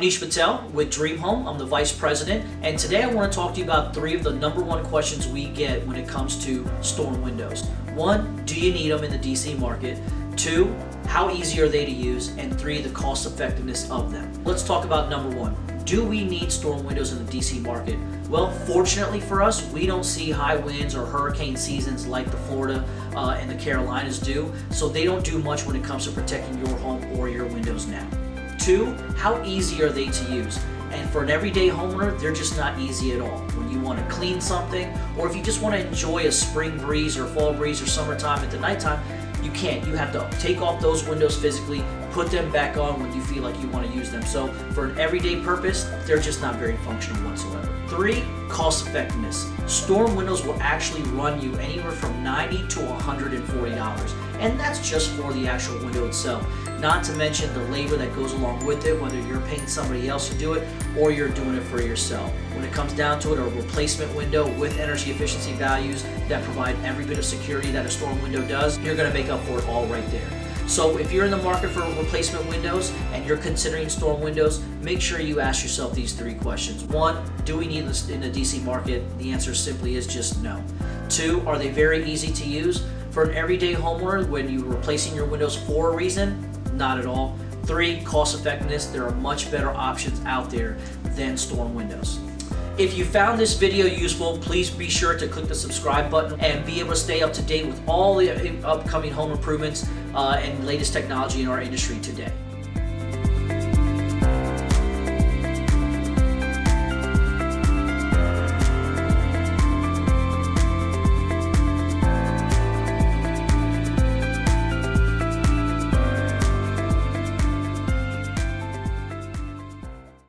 Nish with DreamHome. I'm the Vice President, and today I want to talk to you about 3 of the #1 questions we get when it comes to storm windows. 1, do you need them in the DC market? 2, how easy are they to use? And 3, the cost effectiveness of them. Let's talk about number 1. Do we need storm windows in the DC market? Well, fortunately for us, we don't see high winds or hurricane seasons like the Florida and the Carolinas do, so they don't do much when it comes to protecting your home or your windows now. 2, how easy are they to use? And for an everyday homeowner, they're just not easy at all. When you want to clean something, or if you just want to enjoy a spring breeze or fall breeze or summertime at the nighttime, you can't. You have to take off those windows physically, put them back on when you feel like you want to use them. So for an everyday purpose, they're just not very functional whatsoever. 3, cost effectiveness. Storm windows will actually run you anywhere from $90 to $140, and that's just for the actual window itself. Not to mention the labor that goes along with it, whether you're paying somebody else to do it or you're doing it for yourself. When it comes down to it, a replacement window with energy efficiency values that provide every bit of security that a storm window does, you're going to make up for it all right there. So if you're in the market for replacement windows and you're considering storm windows, make sure you ask yourself these 3 questions. 1, do we need this in the DC market? The answer simply is just no. 2, are they very easy to use? For an everyday homeowner, when you're replacing your windows for a reason, not at all. 3, cost effectiveness. There are much better options out there than storm windows. If you found this video useful, please be sure to click the subscribe button and be able to stay up to date with all the upcoming home improvements and latest technology in our industry today.